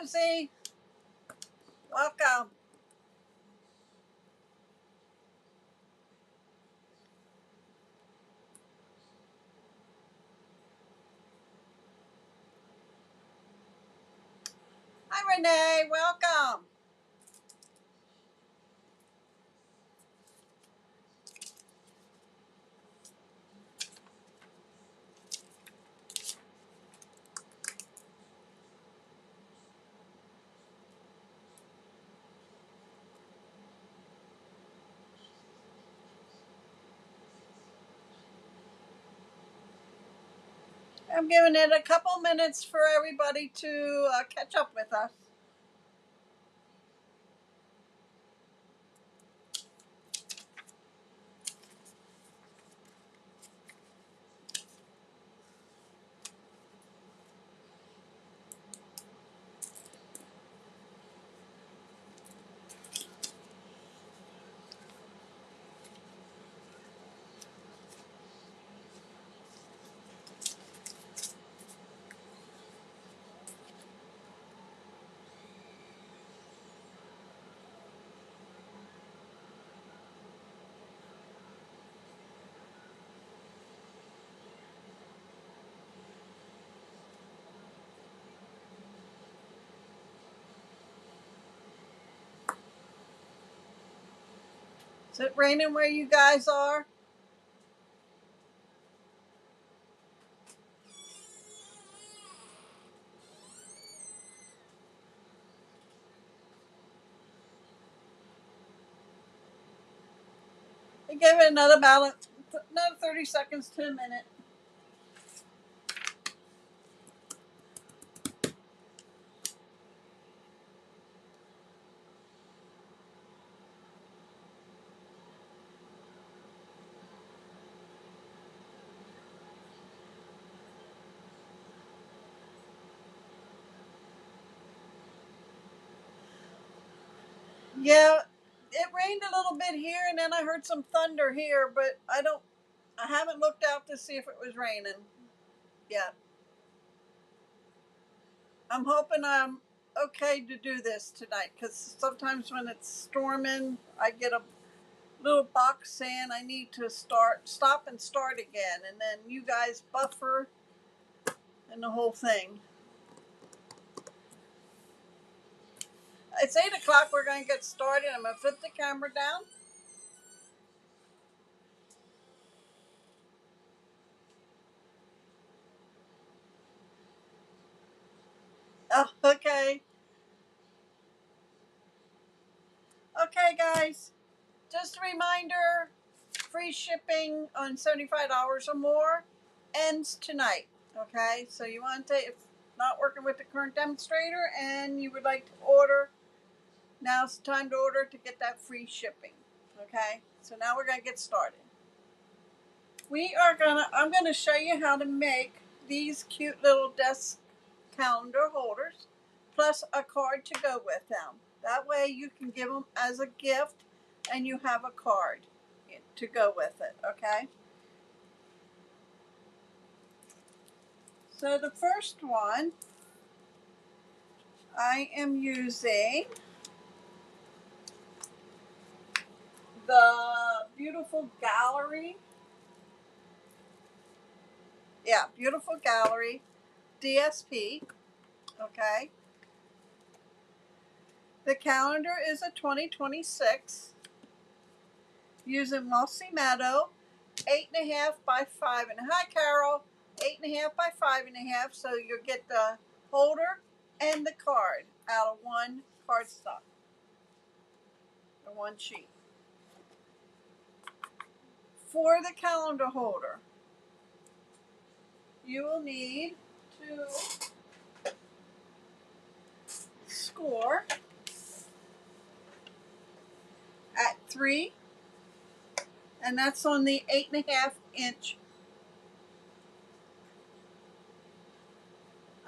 Susie. Welcome. Hi, Renee. Welcome. I'm giving it a couple minutes for everybody to catch up with us. Is it raining where you guys are? Give it another 30 seconds to a minute. Yeah, it rained a little bit here, and then I heard some thunder here, but I haven't looked out to see if it was raining yet. I'm hoping I'm okay to do this tonight because sometimes when it's storming, I get a little box saying I need to stop and start again, and then you guys buffer and the whole thing. It's 8 o'clock. We're going to get started. I'm going to flip the camera down. Oh, okay. Okay, guys. Just a reminder, free shipping on $75 or more ends tonight. Okay, so you want to, if not working with the current demonstrator and you would like to order, now's the time to order to get that free shipping. Okay, so now we're going to get started. I'm gonna show you how to make these cute little desk calendar holders, plus a card to go with them. That way you can give them as a gift and you have a card to go with it, okay? So the first one, I am using the Beautiful Gallery. Yeah, Beautiful Gallery DSP, okay? The calendar is a 2026 using Mossy Meadow 8.5 by 5. And hi, Carol. 8.5 by 5.5. So you'll get the holder and the card out of one cardstock or one sheet. For the calendar holder, you will need to score at 3, and that's on the 8.5 inch.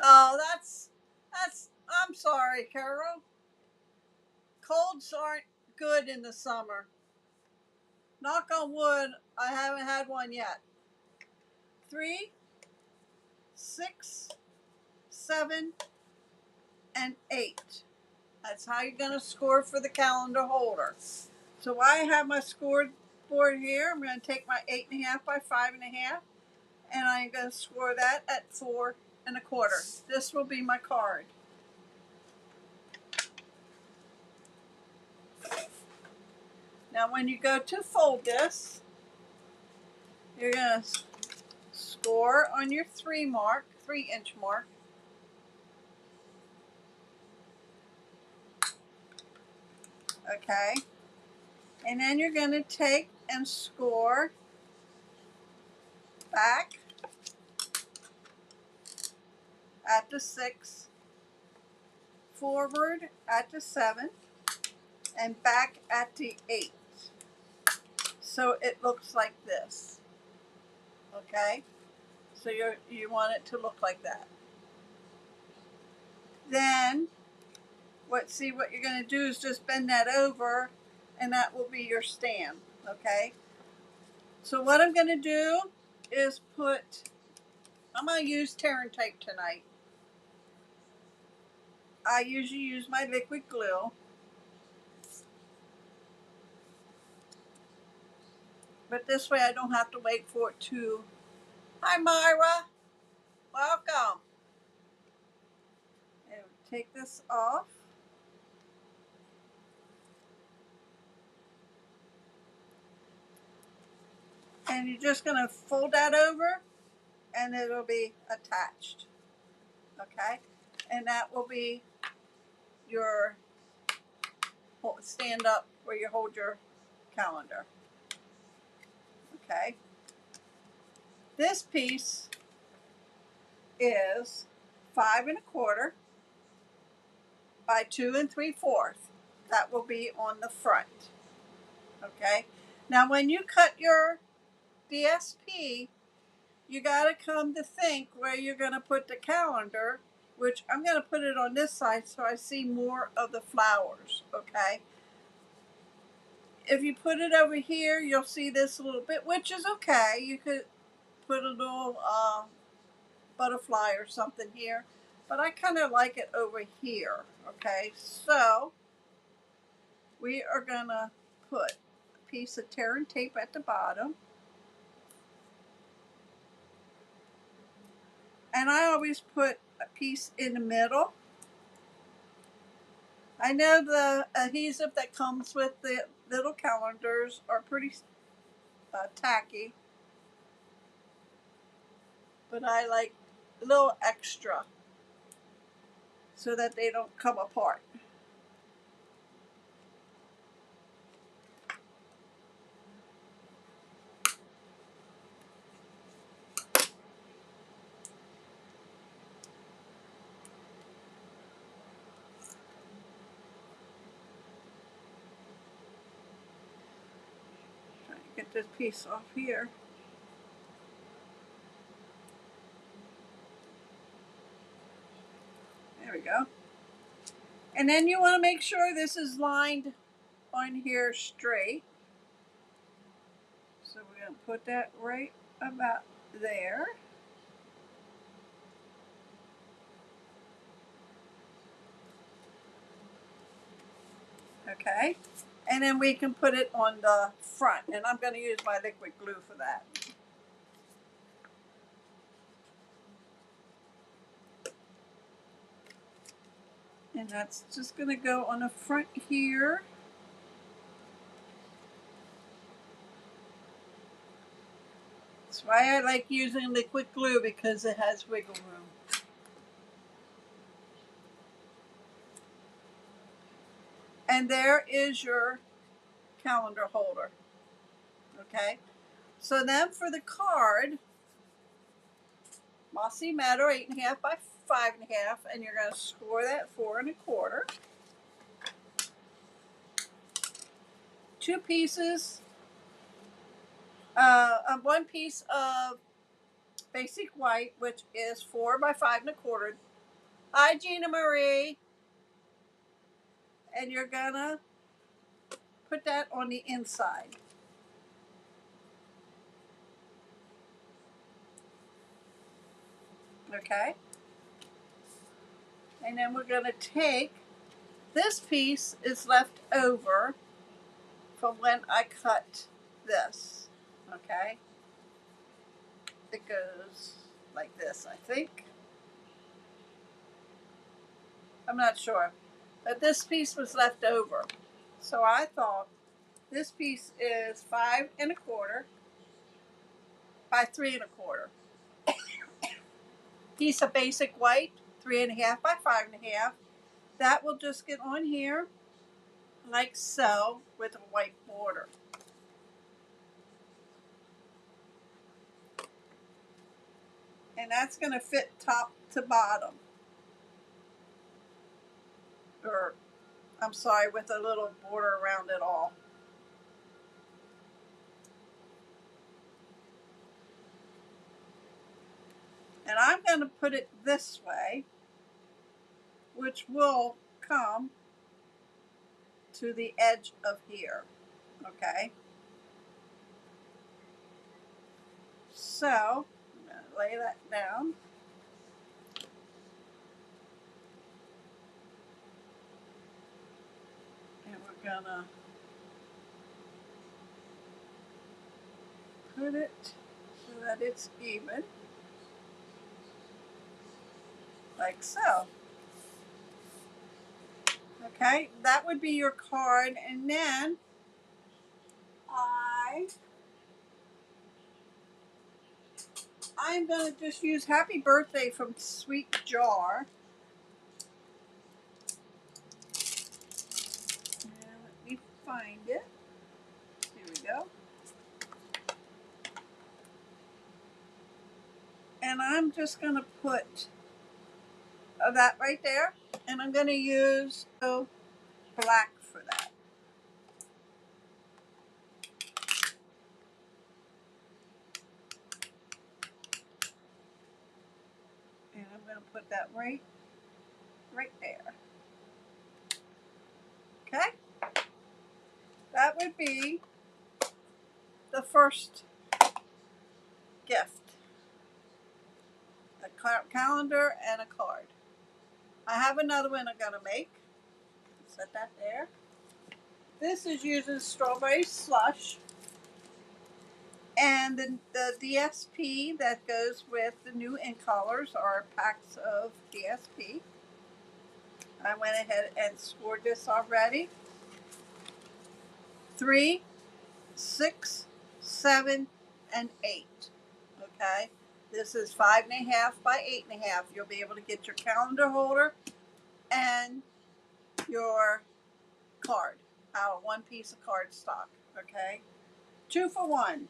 Oh, I'm sorry, Carol. Colds aren't good in the summer. Knock on wood, I haven't had one yet. 3, 6, 7, and 8. That's how you're going to score for the calendar holder. So I have my score board here. I'm going to take my 8.5 by 5.5, and I'm going to score that at 4.25. This will be my card. Now when you go to fold this, you're going to score on your 3-inch mark. Okay. And then you're going to take and score back at the 6, forward at the 7, and back at the 8. So it looks like this. Okay? So you want it to look like that. Then what you're going to do is just bend that over, and that will be your stand. Okay? So what I'm going to do is I'm going to use tear and tape tonight. I usually use my liquid glue. But this way I don't have to wait for it to... Hi Myra! Welcome! And take this off. And you're just going to fold that over, and it'll be attached. Okay? And that will be your stand up where you hold your calendar. Okay? This piece is 5.25 by 2 3/4. That will be on the front. Okay? Now when you cut your DSP, you got to come to think where you're going to put the calendar, which I'm going to put it on this side so I see more of the flowers. Okay? If you put it over here, you'll see this a little bit, which is okay. You could put a little butterfly or something here, but I kind of like it over here. Okay, so we are gonna put a piece of tear and tape at the bottom, and I always put a piece in the middle. I know the adhesive that comes with the little calendars are pretty tacky, but I like a little extra so that they don't come apart. Trying to get this piece off here. There we go. And then you want to make sure this is lined on here straight. So we're going to put that right about there. Okay. And then we can put it on the front. And I'm going to use my liquid glue for that. And that's just going to go on the front here. That's why I like using liquid glue, because it has wiggle room. And there is your calendar holder. Okay. So then for the card, Mossy Meadow 8.5 by 5.5, and you're going to score that 4.25. 2 pieces, one piece of basic white, which is 4 by 5.25. Hi, Gina Marie. And you're gonna put that on the inside. Okay. And then we're going to take, this piece is left over from when I cut this, okay? It goes like this, I think. I'm not sure, but this piece was left over. So I thought this piece is 5¼ by 3¼ piece of basic white, 3½ by 5½. That will just get on here like so with a white border. And that's going to fit top to bottom. Or, I'm sorry, with a little border around it all. And I'm going to put it this way, which will come to the edge of here, okay? So, I'm going to lay that down. And we're going to put it so that it's even, like so. Okay, that would be your card, and then I'm going to just use Happy Birthday from Sweet Jar. And let me find it. Here we go. And I'm just going to put that right there, and I'm going to use black for that. And I'm going to put that right there. Okay? That would be the first gift. A calendar and a card. I have another one I'm going to make. Set that there. This is using strawberry slush. And the DSP that goes with the new ink colors are packs of DSP. I went ahead and scored this already. 3, 6, 7, and 8. Okay, this is 5½ by 8½. You'll be able to get your calendar holder and your card out of one piece of cardstock. Okay, 2 for 1.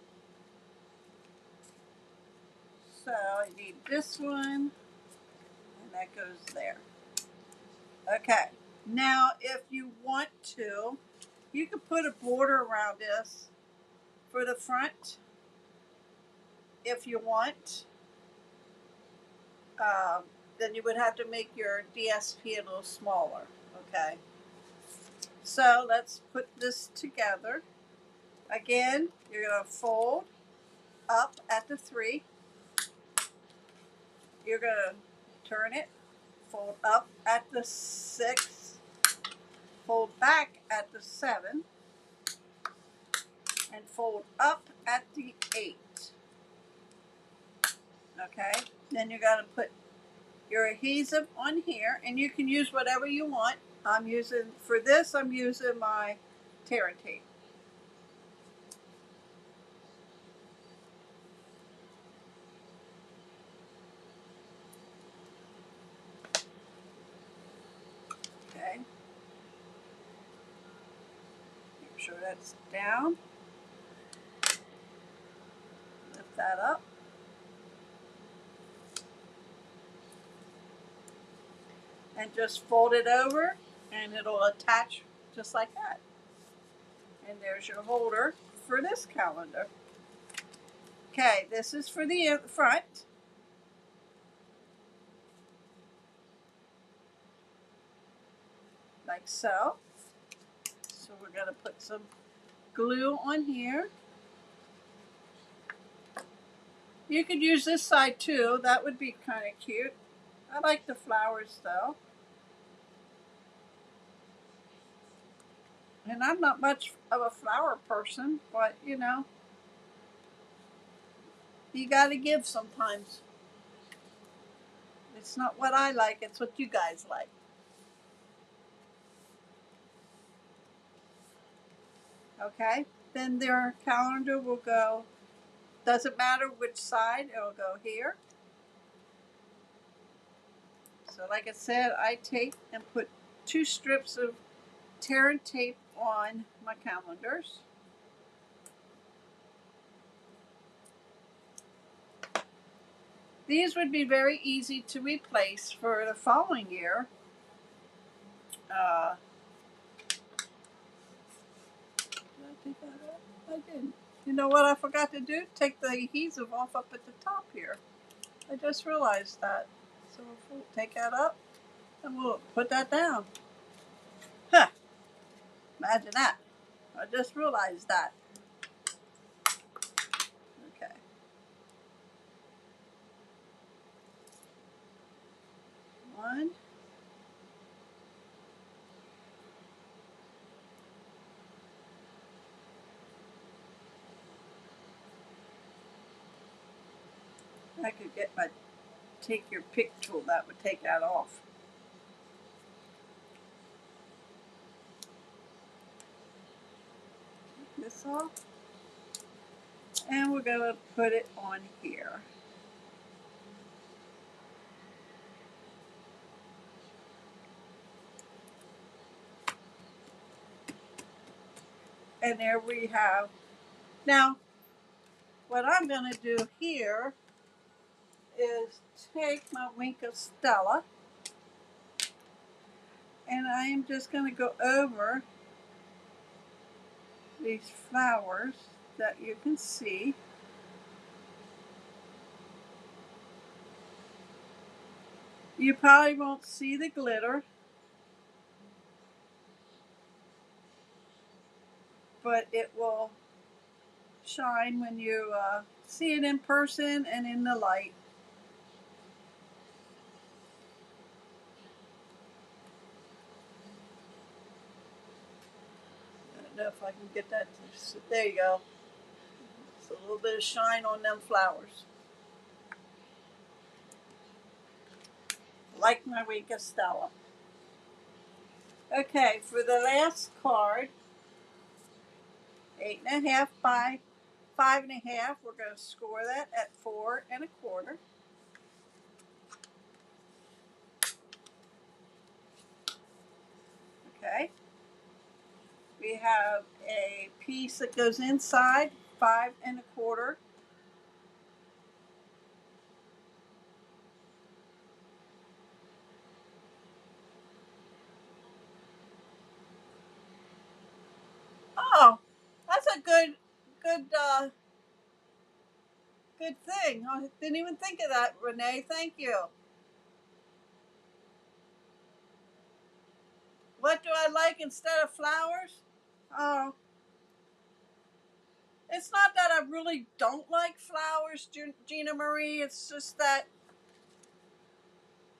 So I need this one, and that goes there. Okay, now if you want to, you could put a border around this for the front if you want. Then you would have to make your DSP a little smaller. Okay, so let's put this together. Again, you're going to fold up at the 3. You're going to turn it, fold up at the 6, fold back at the 7, and fold up at the 8. Okay, then you're going to put your adhesive on here, and you can use whatever you want. I'm using my Terra tape. Okay, make sure that's down. Lift that up. And just fold it over, and it'll attach just like that. And there's your holder for this calendar. Okay, this is for the front. Like so. So we're going to put some glue on here. You could use this side too. That would be kind of cute. I like the flowers though. And I'm not much of a flower person, but you know, you gotta give sometimes. It's not what I like, it's what you guys like. Okay? Then their calendar will go, doesn't matter which side, it'll go here. So like I said, I take and put 2 strips of tear and tape on my calendars. These would be very easy to replace for the following year. Did I take that off? I didn't. You know what I forgot to do? Take the adhesive off up at the top here. I just realized that. So we'll take that up and we'll put that down. Huh. Imagine that. I just realized that. Okay. One. I could get my take your pick tool, that would take that off. Take this off. And we're going to put it on here. And there we have. Now, what I'm going to do here is take my Wink of Stella and I am just going to go over these flowers that you can see. You probably won't see the glitter, but it will shine when you see it in person and in the light. I don't know if I can get that to, there you go. It's a little bit of shine on them flowers. Like my Wink of Stella. Okay, for the last card, 8.5 by 5.5. We're going to score that at 4.25. Okay. We have a piece that goes inside, 5.25. Oh, that's a good thing. I didn't even think of that, Renee. Thank you. What do I like instead of flowers? Oh, it's not that I really don't like flowers, Gina Marie. It's just that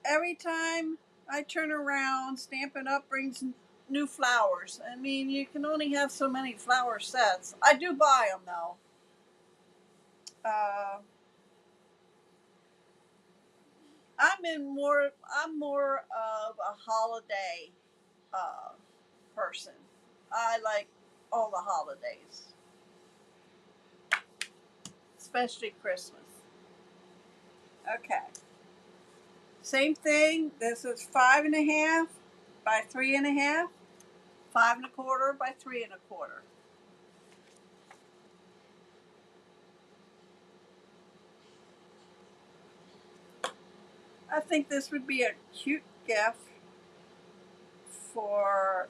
every time I turn around, Stampin' Up brings new flowers. I mean, you can only have so many flower sets. I do buy them though. Uh, I'm more of a holiday uh, person. I like all the holidays, especially Christmas. Okay. Same thing. This is 5.5 by 3.5. 5.25 by 3.25. I think this would be a cute gift for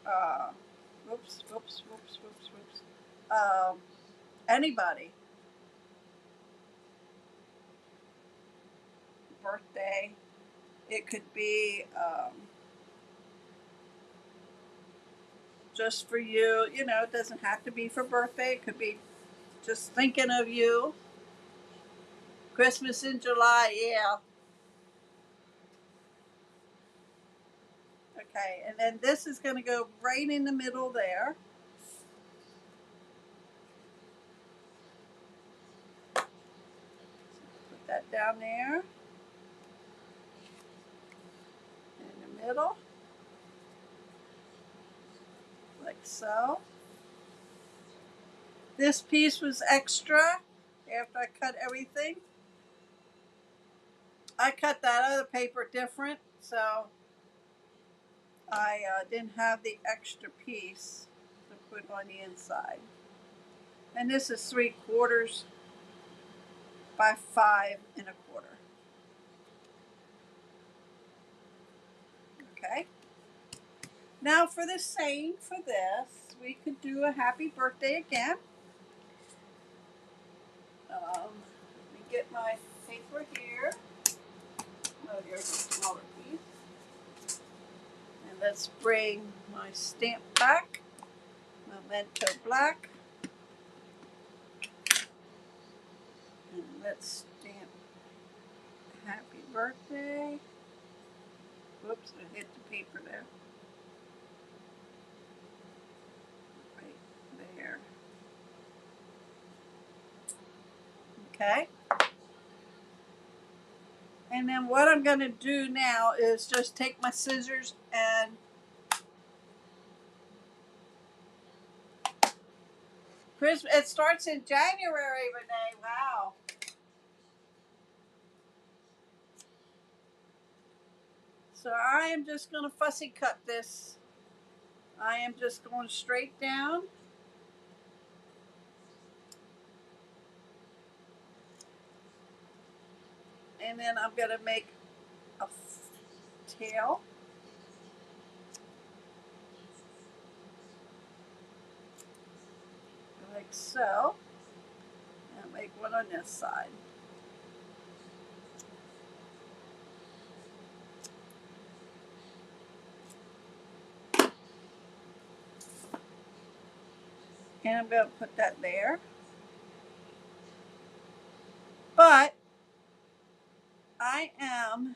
um, anybody. Birthday. It could be just for you. You know, it doesn't have to be for birthday. It could be just thinking of you. Christmas in July, yeah. Okay, and then this is going to go right in the middle there. middle, like so. This piece was extra after I cut everything. I cut that other paper different, so I didn't have the extra piece to put on the inside. And this is 3/4 by 5 1/4. Okay. Now for the same for this, we could do a happy birthday again. Let me get my paper here. Oh, here's a smaller piece. And let's bring my stamp back. Memento Black. And let's stamp happy birthday. Whoops, I hit the paper there. Right there. Okay. And then what I'm going to do now is just take my scissors and Christmas. It starts in January, Renee. Wow. So I am just going to fussy cut this. I am just going straight down. And then I'm going to make a tail. Like so. And make one on this side. And I'm going to put that there. But I am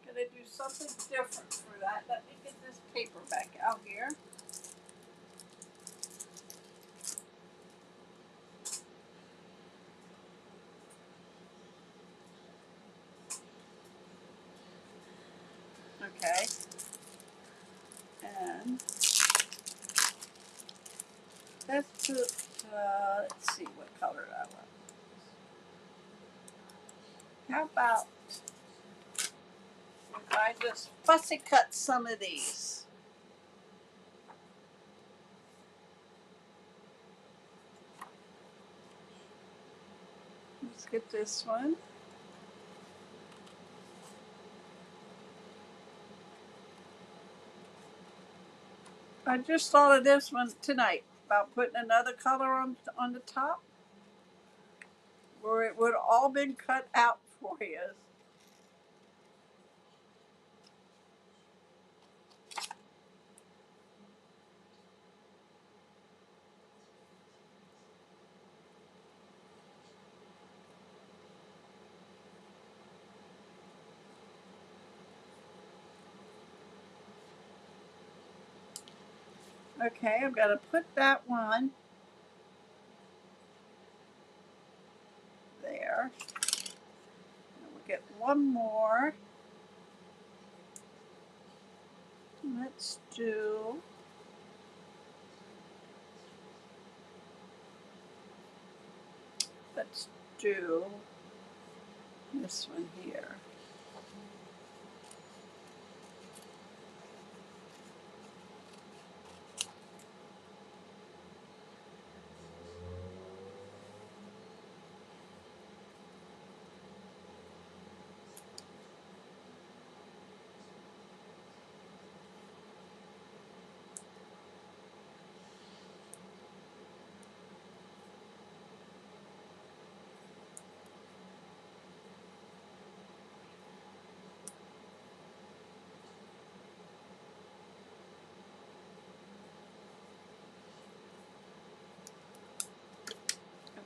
going to do something different for that. Let me get this paper back out here. Okay. And let's put, let's see what color I want. How about if I just fussy cut some of these? Let's get this one. I just thought of this one tonight about putting another color on the top where it would all been cut out for you. Okay, I'm going to put that one there. And we'll get one more. Let's do this one here.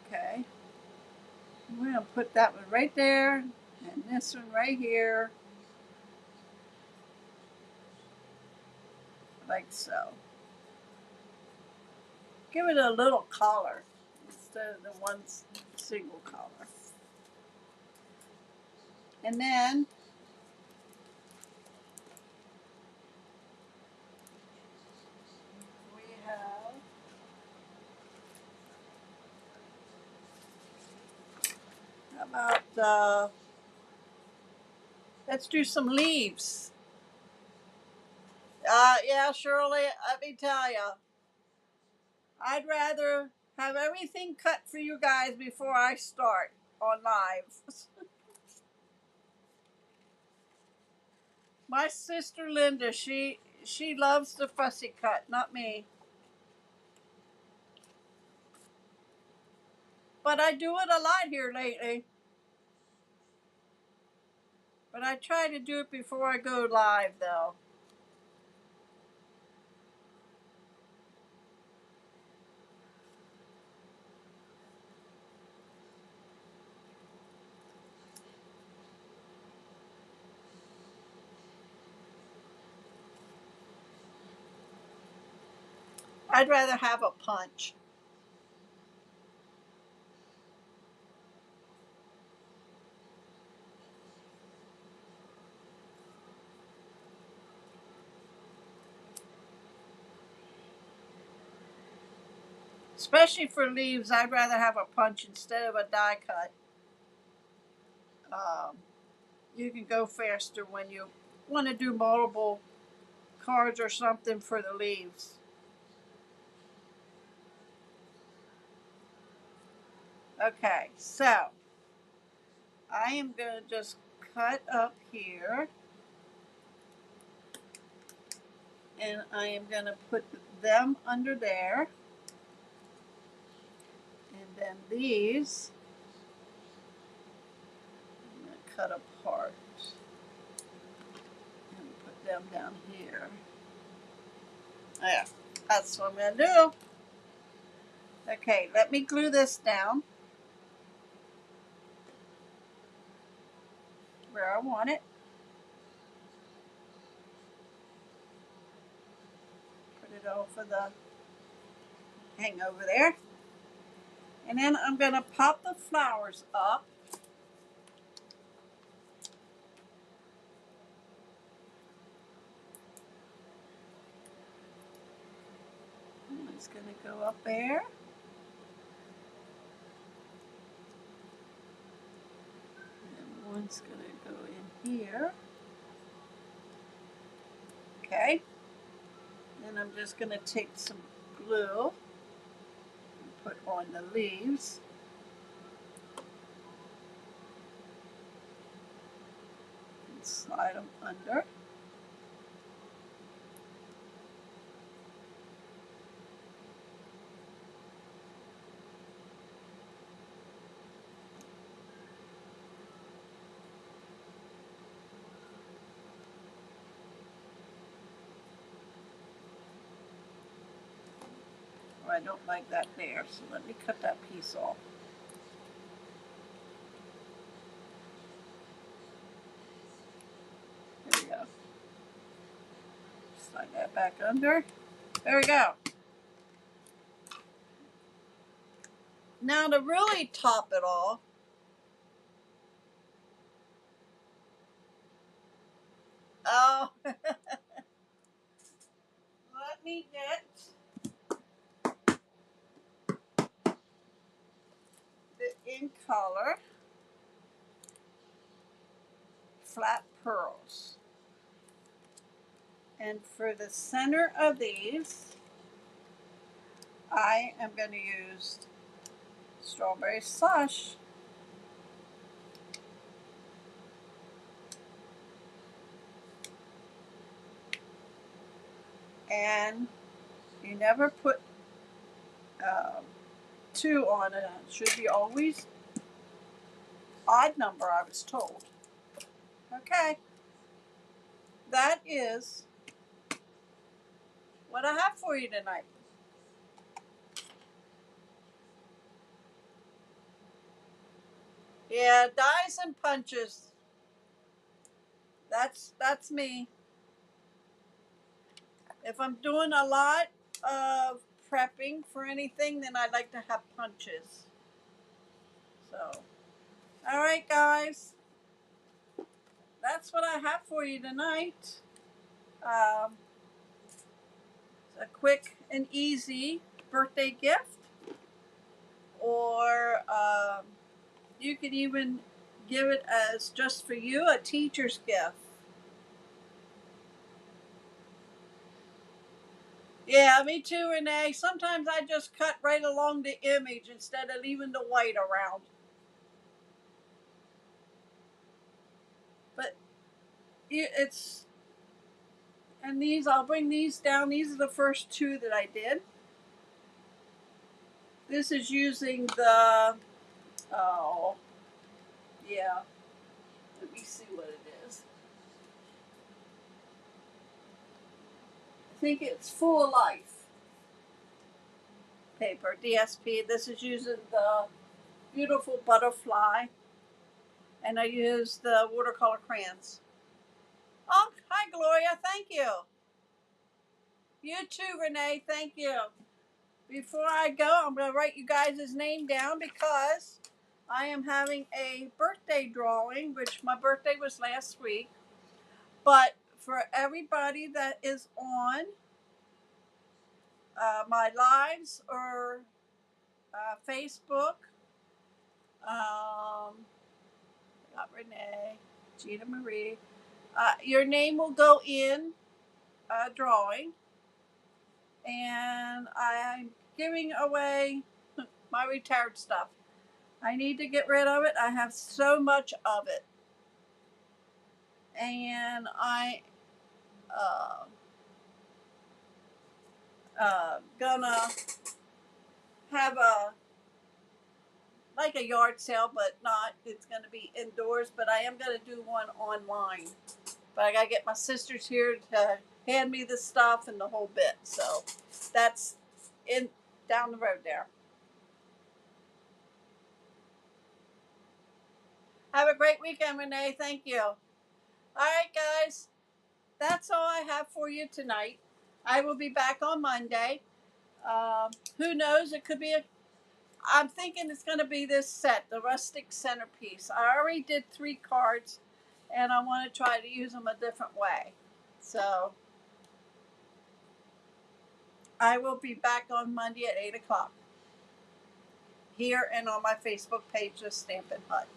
Okay. We're going to put that one right there and this one right here. Like so. Give it a little collar instead of the one single collar. And then Let's do some leaves. Yeah, Shirley, let me tell you, I'd rather have everything cut for you guys before I start on live. My sister Linda, she loves the fussy cut, not me. But I do it a lot here lately. But I try to do it before I go live, though. I'd rather have a punch. Especially for leaves, I'd rather have a punch instead of a die cut. Um, you can go faster when you want to do multiple cards or something for the leaves. Okay, so I am going to just cut up here. And I am going to put them under there. And then these, I'm going to cut apart and put them down here. Yeah, that's what I'm going to do. Okay, let me glue this down where I want it. Put it over the hang over there. And then I'm going to pop the flowers up. It's going to go up there. And one's going to go in here. Okay. Then I'm just going to take some glue and put on the leaves. And slide them under. I don't like that there, so let me cut that piece off. There we go. Slide that back under. There we go. Now to really top it off, oh, let me get the In Color flat pearls. And for the center of these, I am going to use Strawberry Slush. And you never put 2 on it. It should be always odd number, I was told. Okay. That is what I have for you tonight. Yeah, dies and punches. That's me. If I'm doing a lot of prepping for anything, then I'd like to have punches. So, all right, guys, that's what I have for you tonight. Um, a quick and easy birthday gift, or You could even give it as just for you, a teacher's gift. Yeah, me too, Renee. Sometimes I just cut right along the image instead of leaving the white around. But it's, and these, I'll bring these down. These are the first two that I did. This is using the, oh, yeah. Let me see what it is. I think it's Full Life paper, DSP. This is using the beautiful butterfly, and I use the watercolor crayons. Oh, hi, Gloria. Thank you. You too, Renee. Thank you. Before I go, I'm going to write you guys' name down because I am having a birthday drawing, which my birthday was last week. But for everybody that is on my lives or Facebook, got Renee, Gina Marie, your name will go in a drawing, and I'm giving away my retired stuff. I need to get rid of it. I have so much of it. And I gonna have a like a yard sale, but not. It's gonna be indoors, but I am gonna do one online. But I gotta get my sisters here to hand me the stuff and the whole bit. So that's in down the road there. Have a great weekend, Renee. Thank you. All right, guys. That's all I have for you tonight. I will be back on Monday. Who knows? It could be a. I'm thinking it's going to be this set, the rustic centerpiece. I already did 3 cards, and I want to try to use them a different way. So I will be back on Monday at 8 o'clock here and on my Facebook page, The Stampin' Hut.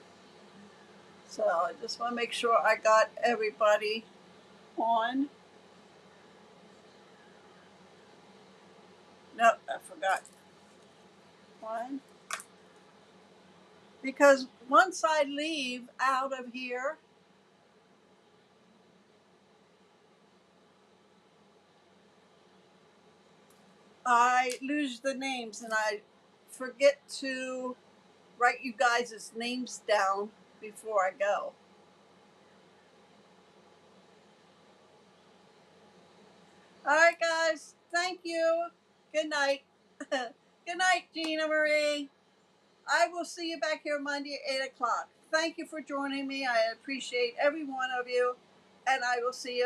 So I just want to make sure I got everybody on. Nope, I forgot one. Because once I leave out of here, I lose the names and I forget to write you guys' names down before I go. All right, guys. Thank you. Good night. Good night, Gina Marie. I will see you back here Monday at 8 o'clock. Thank you for joining me. I appreciate every one of you, and I will see you.